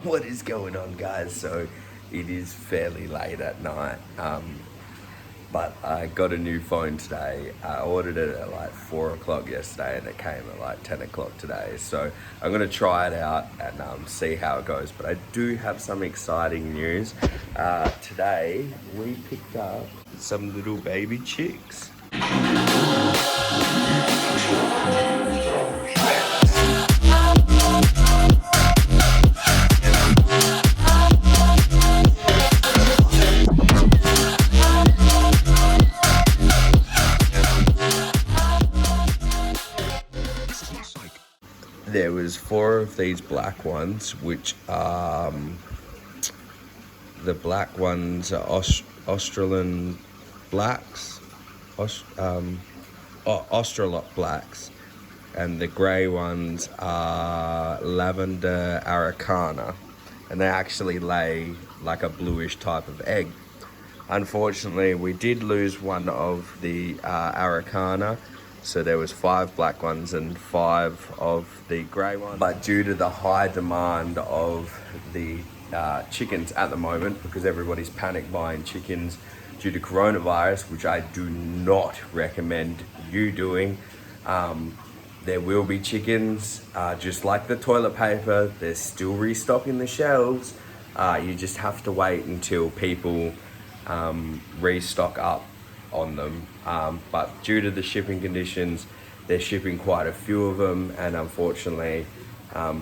What is going on, guys? So it is fairly late at night, but I got a new phone today. I ordered it at like 4 o'clock yesterday and it came at like 10 o'clock today. So I'm gonna try it out and see how it goes. But I do have some exciting news. Today we picked up some little baby chicks. There was 4 of these black ones, which the black ones are Australian blacks, Australot blacks, and the grey ones are lavender araucana, and they actually lay like a bluish type of egg. Unfortunately, we did lose one of the araucana, so there was 5 black ones and 5 of the grey ones. But due to the high demand of the chickens at the moment, because everybody's panic buying chickens due to coronavirus, which I do not recommend you doing, there will be chickens, just like the toilet paper. They're still restocking the shelves. You just have to wait until people restock up on them, but due to the shipping conditions, they're shipping quite a few of them, and unfortunately,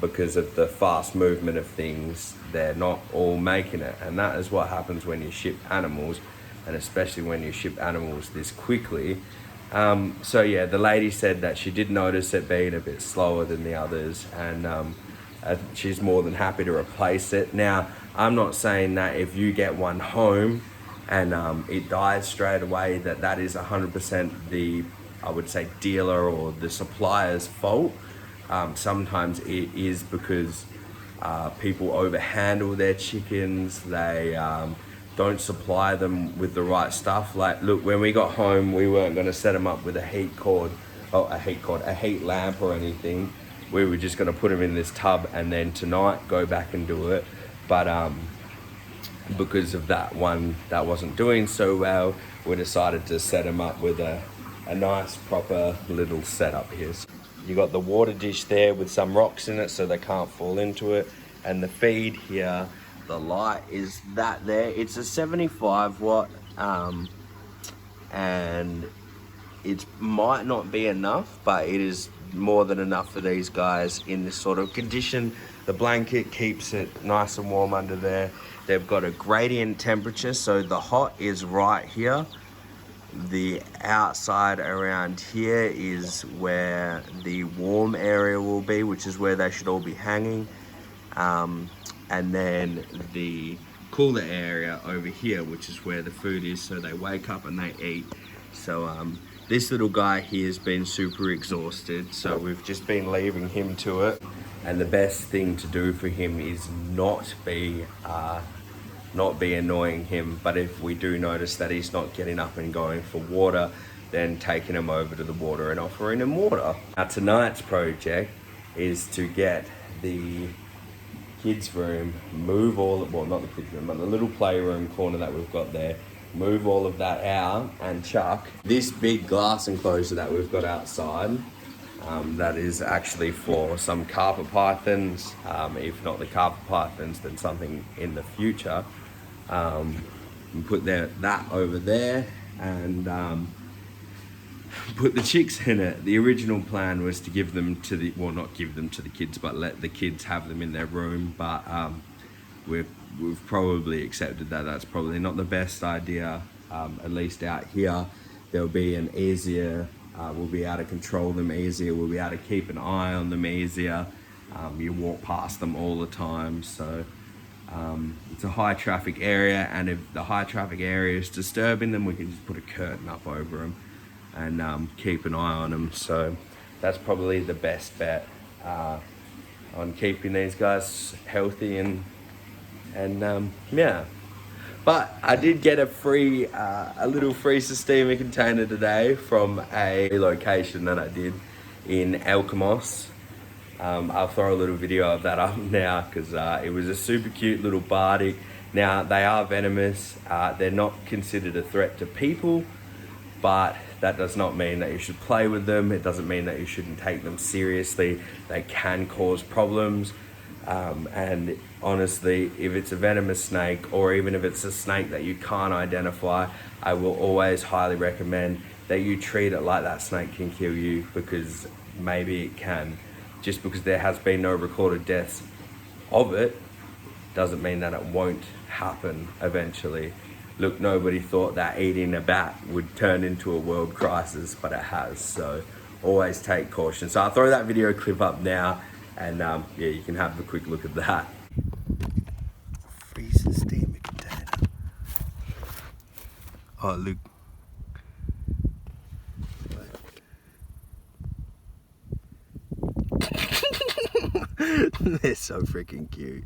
because of the fast movement of things, they're not all making it. And that is what happens when you ship animals, and especially when you ship animals this quickly. So yeah, the lady said that she did notice it being a bit slower than the others, and she's more than happy to replace it. Now, I'm not saying that if you get one home and it dies straight away, that is 100% the, I would say, dealer or the supplier's fault. Sometimes it is because people overhandle their chickens. They don't supply them with the right stuff. Like, look, when we got home, we weren't going to set them up with a heat lamp or anything. We were just going to put them in this tub and then tonight go back and do it. But because of that one that wasn't doing so well, we decided to set them up with a nice proper little setup here. So you got the water dish there with some rocks in it so they can't fall into it, and the feed here, the light is that there. It's a 75 watt, and it might not be enough, but it is more than enough for these guys in this sort of condition. The blanket keeps it nice and warm under there. They've got a gradient temperature, so the hot is right here. The outside around here is where the warm area will be, which is where they should all be hanging. And then the cooler area over here, which is where the food is, so they wake up and they eat. So this little guy here has been super exhausted, so we've just been leaving him to it. And the best thing to do for him is not be annoying him. But if we do notice that he's not getting up and going for water, then taking him over to the water and offering him water. Now, tonight's project is to get the kids' room, move all, well, not the kids' room, but the little playroom corner that we've got there, move all of that out and chuck this big glass enclosure that we've got outside. That is actually for some carpet pythons. If not the carpet pythons, then something in the future. Put that over there and put the chicks in it. The original plan was to give them to the, well, not give them to the kids, but let the kids have them in their room. But we've probably accepted that that's probably not the best idea. At least out here, there'll be an easier. We'll be able to control them easier. We'll be able to keep an eye on them easier. You walk past them all the time, so it's a high traffic area, and if the high traffic area is disturbing them, we can just put a curtain up over them and keep an eye on them. So that's probably the best bet on keeping these guys healthy and yeah. But I did get a little free Sistema container today from a location that I did in Alkimos. I'll throw a little video of that up now because it was a super cute little Bardic. Now they are venomous. They're not considered a threat to people, but that does not mean that you should play with them. It doesn't mean that you shouldn't take them seriously. They can cause problems. And honestly, if it's a venomous snake, or even if it's a snake that you can't identify, I will always highly recommend that you treat it like that snake can kill you, because maybe it can. Just because there has been no recorded deaths of it doesn't mean that it won't happen eventually. Look, nobody thought that eating a bat would turn into a world crisis, but it has. So always take caution. So I'll throw that video clip up now, and yeah, you can have a quick look at that. Freezer steamer container. Oh, look. They're so freaking cute.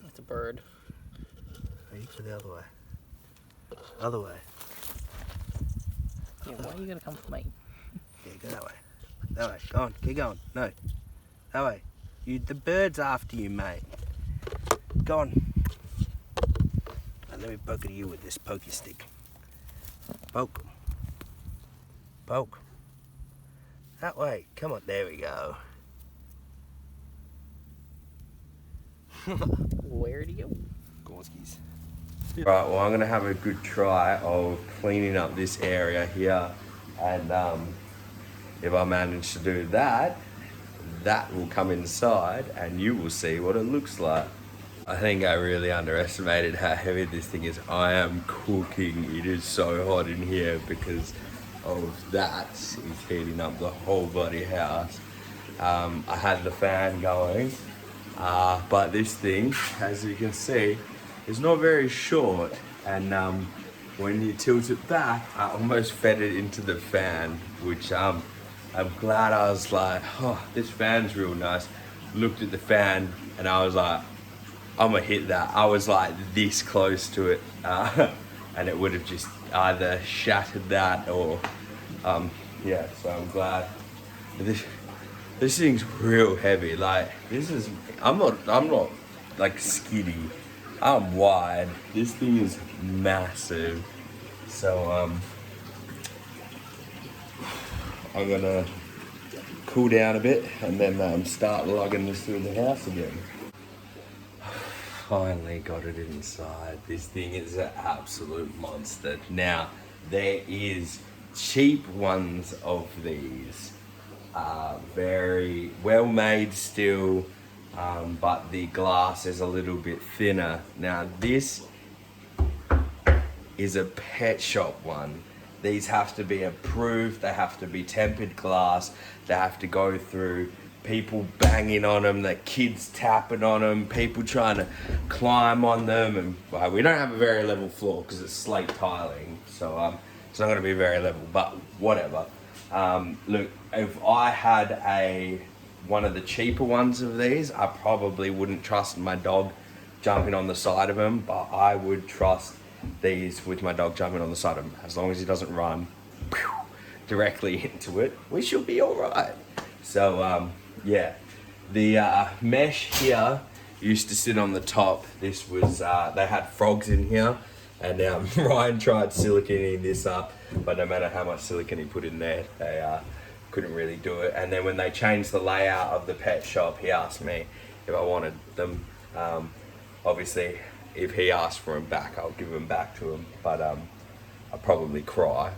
That's a bird. Oh, you go the other way. Other way. Yeah, why are you gonna come for me? Yeah, go that way. That way. Go on. Keep going. No. That way. The bird's after you, mate. Go on. Now, let me poke at you with this pokey stick. Poke. Poke. That way. Come on. There we go. Where do you? Gorskies. Right, well, I'm going to have a good try of cleaning up this area here, and if I manage to do that, that will come inside and you will see what it looks like. I think I really underestimated how heavy this thing is. I am cooking. It is so hot in here because of that. It's heating up the whole bloody house. I had the fan going, but this thing, as you can see, is not very short, and when you tilt it back, I almost fed it into the fan, which I'm glad. I was like, oh, this fan's real nice. Looked at the fan and I was like, I'm gonna hit that. I was like this close to it, and it would have just either shattered that or yeah, so I'm glad. This thing's real heavy. Like, this is, I'm not like skinny. I'm wide. This thing is massive. So I'm gonna cool down a bit and then start lugging this through the house again. Finally got it inside. This thing is an absolute monster. Now, there is cheap ones of these. Very well made still, but the glass is a little bit thinner. Now this is a pet shop one. These have to be approved, they have to be tempered glass, they have to go through people banging on them, the kids tapping on them, people trying to climb on them, and well, we don't have a very level floor because it's slate tiling, so it's not going to be very level, but whatever. Look, if I had one of the cheaper ones of these, I probably wouldn't trust my dog jumping on the side of them, but I would trust these with my dog jumping on the side of them. As long as he doesn't run directly into it, we should be all right. So yeah, the mesh here used to sit on the top. This was, they had frogs in here, and Ryan tried siliconing this up, but no matter how much silicone he put in there, they couldn't really do it. And then when they changed the layout of the pet shop, he asked me if I wanted them. Obviously, if he asked for them back, I'll give them back to him, but I'll probably cry.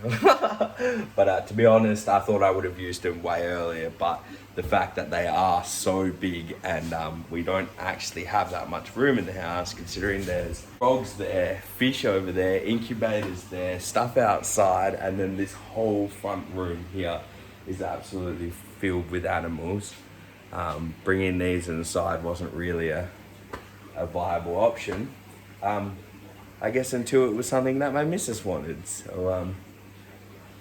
But to be honest, I thought I would have used them way earlier, but the fact that they are so big and we don't actually have that much room in the house, considering there's frogs there, fish over there, incubators there, stuff outside, and then this whole front room here is absolutely filled with animals. Bringing these inside wasn't really a viable option. I guess until it was something that my missus wanted. So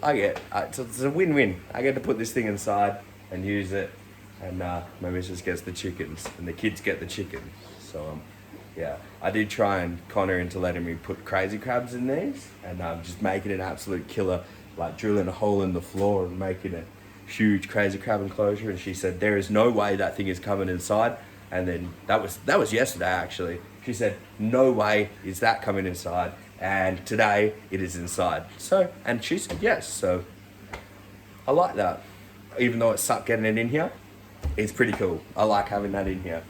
it's a win-win. I get to put this thing inside and use it, and my missus gets the chickens, and the kids get the chickens. So yeah, I did try and con her into letting me put crazy crabs in these, and just making an absolute killer, like drilling a hole in the floor and making a huge crazy crab enclosure. And she said there is no way that thing is coming inside. And then that was yesterday actually. She said no way is that coming inside, and today it is inside. So, and she said yes. So I like that. Even though it sucked getting it in here, it's pretty cool. I like having that in here.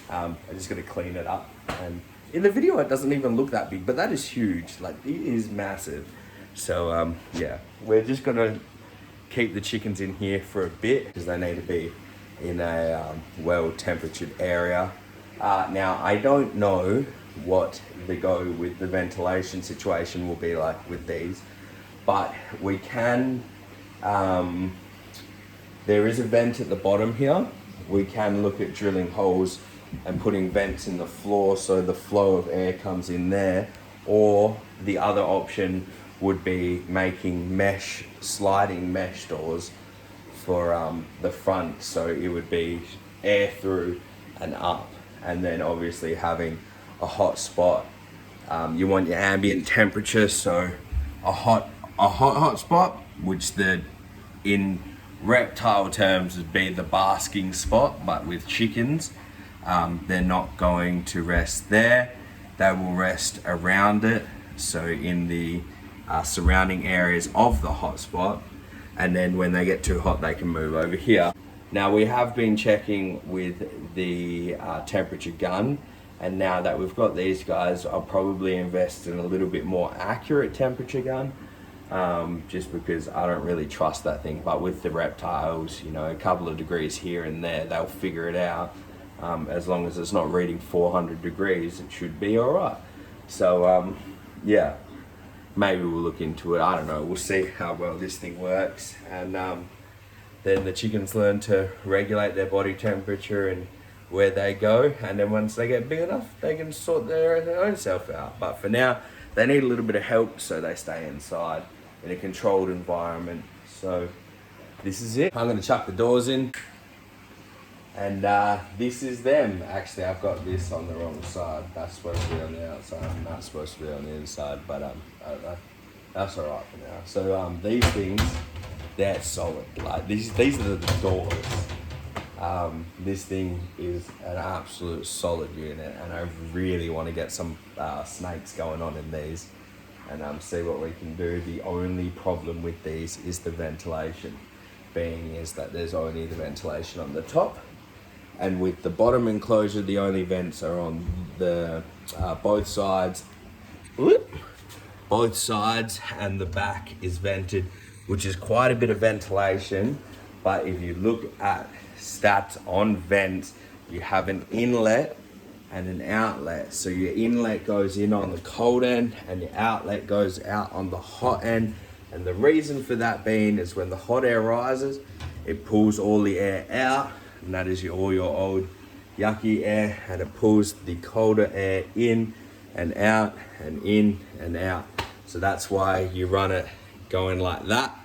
I just got to clean it up. And in the video, it doesn't even look that big, but that is huge. Like, it is massive. So, yeah, we're just going to keep the chickens in here for a bit because they need to be in a well-temperatured area. Now, I don't know what the go with the ventilation situation will be like with these, but we can... there is a vent at the bottom here. We can look at drilling holes and putting vents in the floor so the flow of air comes in there. Or the other option would be making sliding mesh doors for the front, so it would be air through and up, and then obviously having a hot spot. You want your ambient temperature, so a hot spot, which in reptile terms would be the basking spot, but with chickens, they're not going to rest there. They will rest around it, so in the surrounding areas of the hot spot, and then when they get too hot they can move over here. Now we have been checking with the temperature gun, and now that we've got these guys, I'll probably invest in a little bit more accurate temperature gun. Just because I don't really trust that thing. But with the reptiles, you know, a couple of degrees here and there, they'll figure it out. As long as it's not reading 400 degrees, it should be all right. So, yeah, maybe we'll look into it. I don't know. We'll see how well this thing works. And then the chickens learn to regulate their body temperature and where they go. And then once they get big enough, they can sort their own self out. But for now, they need a little bit of help, so they stay inside in a controlled environment. So this is it. I'm gonna chuck the doors in, and this is them. Actually, I've got this on the wrong side. That's supposed to be on the outside. I'm not supposed to be on the inside, but that's all right for now. So these things, they're solid. Like these are the doors. This thing is an absolute solid unit, and I really want to get some snakes going on in these and see what we can do. The only problem with these is the ventilation, being is that there's only the ventilation on the top, and with the bottom enclosure the only vents are on the both sides. Both sides, and the back is vented, which is quite a bit of ventilation. But if you look at stats on vents, you have an inlet and an outlet. So your inlet goes in on the cold end and your outlet goes out on the hot end. And the reason for that being is when the hot air rises, it pulls all the air out, and that is all your old yucky air, and it pulls the colder air in and out and in and out. So that's why you run it going like that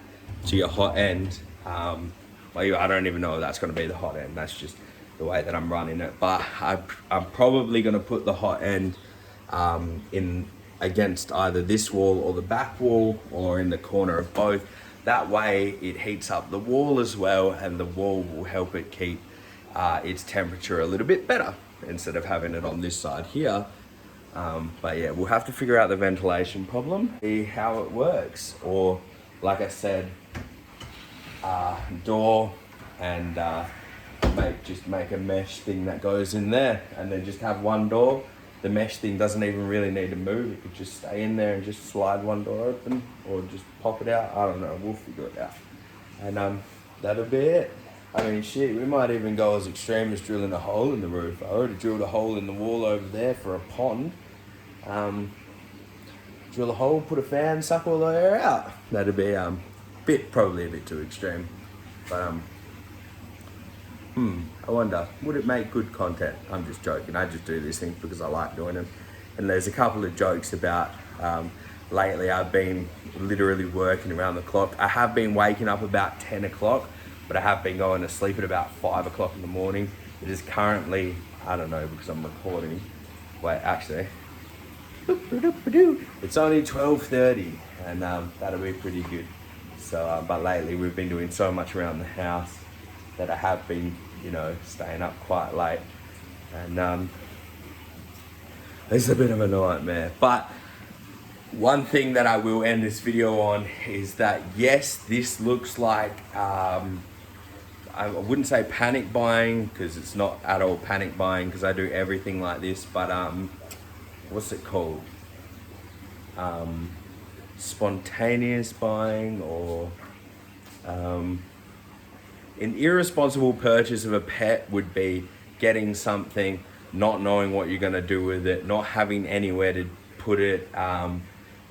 to your hot end. I don't even know if that's going to be the hot end. That's just the way that I'm running it. But I'm probably going to put the hot end in against either this wall or the back wall, or in the corner of both. That way it heats up the wall as well, and the wall will help it keep its temperature a little bit better instead of having it on this side here. But yeah, we'll have to figure out the ventilation problem, see how it works, or like I said, door and make a mesh thing that goes in there, and then just have one door. The mesh thing doesn't even really need to move. It could just stay in there and just slide one door open, or just pop it out. I don't know, we'll figure it out. And that'll be it. I mean, shit, we might even go as extreme as drilling a hole in the roof. I already drilled a hole in the wall over there for a pond. Drill a hole, put a fan, suck all the air out. That'd be probably a bit too extreme, but I wonder, would it make good content? I'm just joking. I just do these things because I like doing them. And there's a couple of jokes about lately I've been literally working around the clock. I have been waking up about 10 o'clock but I have been going to sleep at about 5 o'clock in the morning. It is currently, I don't know because I'm recording. Wait, actually, it's only 12:30, and that'll be pretty good. So, but lately we've been doing so much around the house that I have been, you know, staying up quite late, and it's a bit of a nightmare. But one thing that I will end this video on is that yes, this looks like I wouldn't say panic buying because it's not at all panic buying because I do everything like this, but what's it called? Spontaneous buying, or an irresponsible purchase of a pet would be getting something, not knowing what you're going to do with it, not having anywhere to put it.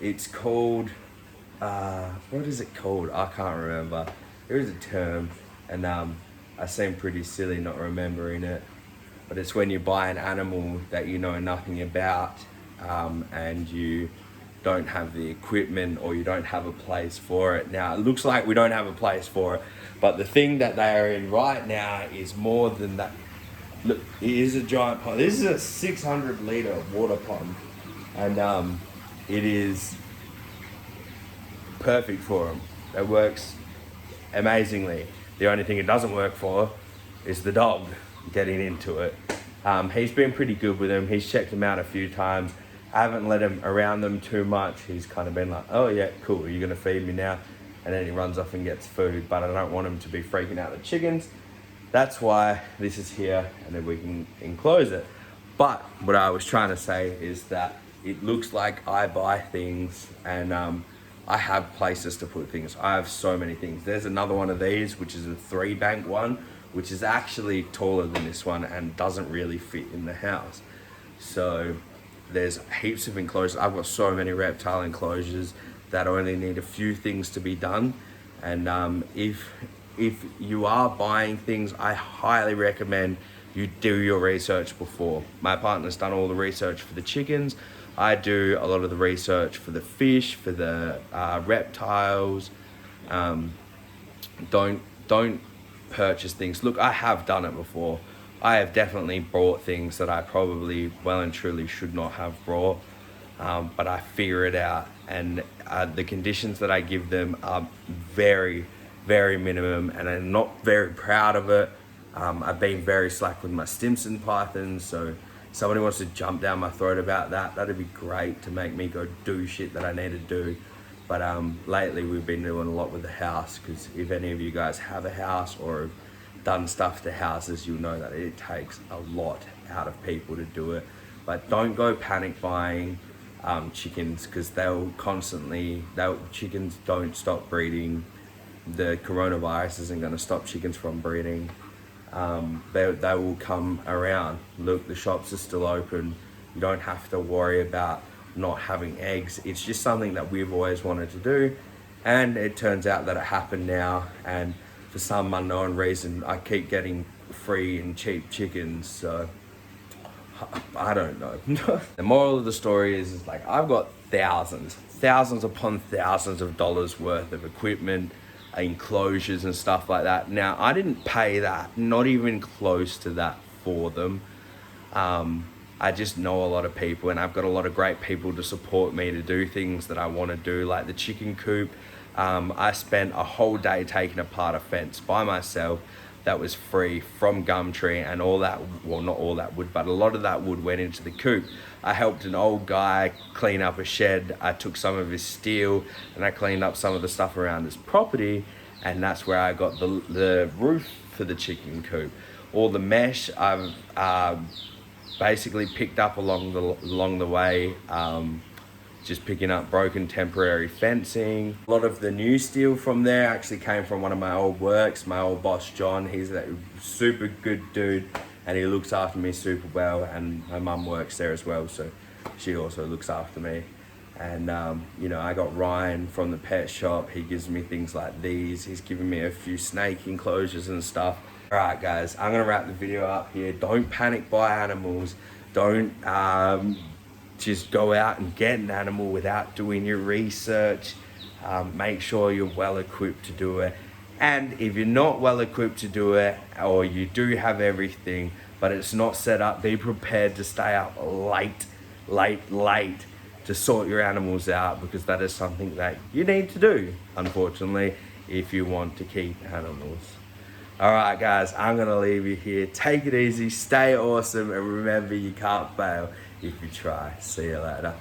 It's called, what is it called? I can't remember. There is a term, and I seem pretty silly not remembering it, but it's when you buy an animal that you know nothing about, and you don't have the equipment or you don't have a place for it. Now, it looks like we don't have a place for it, but the thing that they are in right now is more than that. Look, it is a giant pond. This is a 600-litre water pond, and it is perfect for them. It works amazingly. The only thing it doesn't work for is the dog getting into it. He's been pretty good with them. He's checked them out a few times. I haven't let him around them too much. He's kind of been like, oh yeah, cool, you're gonna feed me now? And then he runs off and gets food, but I don't want him to be freaking out the chickens. That's why this is here, and then we can enclose it. But what I was trying to say is that it looks like I buy things, and I have places to put things. I have so many things. There's another one of these, which is a 3-bank one, which is actually taller than this one and doesn't really fit in the house. So there's heaps of enclosures. I've got so many reptile enclosures that only need a few things to be done. And if you are buying things, I highly recommend you do your research before. My partner's done all the research for the chickens. I do a lot of the research for the fish, for the reptiles. Don't purchase things. Look, I have done it before. I have definitely bought things that I probably well and truly should not have brought, but I figure it out, and the conditions that I give them are very, very minimum, and I'm not very proud of it. I've been very slack with my Stimson pythons, so if somebody wants to jump down my throat about that, that'd be great to make me go do shit that I need to do. But lately we've been doing a lot with the house, because if any of you guys have a house or have done stuff to houses, you'll know that it takes a lot out of people to do it. But don't go panic buying chickens, because chickens don't stop breeding. The coronavirus isn't going to stop chickens from breeding. They will come around. Look, the shops are still open. You don't have to worry about not having eggs. It's just something that we've always wanted to do, and it turns out that it happened now, and for some unknown reason I keep getting free and cheap chickens, so I don't know. The moral of the story is like, I've got thousands upon thousands of dollars worth of equipment, enclosures and stuff like that. Now, I didn't pay that, not even close to that for them. I just know a lot of people, and I've got a lot of great people to support me to do things that I want to do, like the chicken coop. I spent a whole day taking apart a fence by myself that was free from Gumtree, and all that, well, not all that wood, but a lot of that wood went into the coop. I helped an old guy clean up a shed. I took some of his steel and I cleaned up some of the stuff around his property, and that's where I got the roof for the chicken coop. All the mesh I've basically picked up along the way, just picking up broken temporary fencing. A lot of the new steel from there actually came from one of my old works, my old boss John. He's a super good dude, and he looks after me super well, and my mum works there as well, so she also looks after me. And you know, I got Ryan from the pet shop. He gives me things like these. He's given me a few snake enclosures and stuff. All right, guys, I'm gonna wrap the video up here. Don't panic buy animals. Don't just go out and get an animal without doing your research. Make sure you're well equipped to do it. And if you're not well equipped to do it, or you do have everything, but it's not set up, be prepared to stay up late to sort your animals out, because that is something that you need to do, unfortunately, if you want to keep animals. All right, guys, I'm gonna leave you here. Take it easy, stay awesome, and remember, you can't fail if you try. See you later.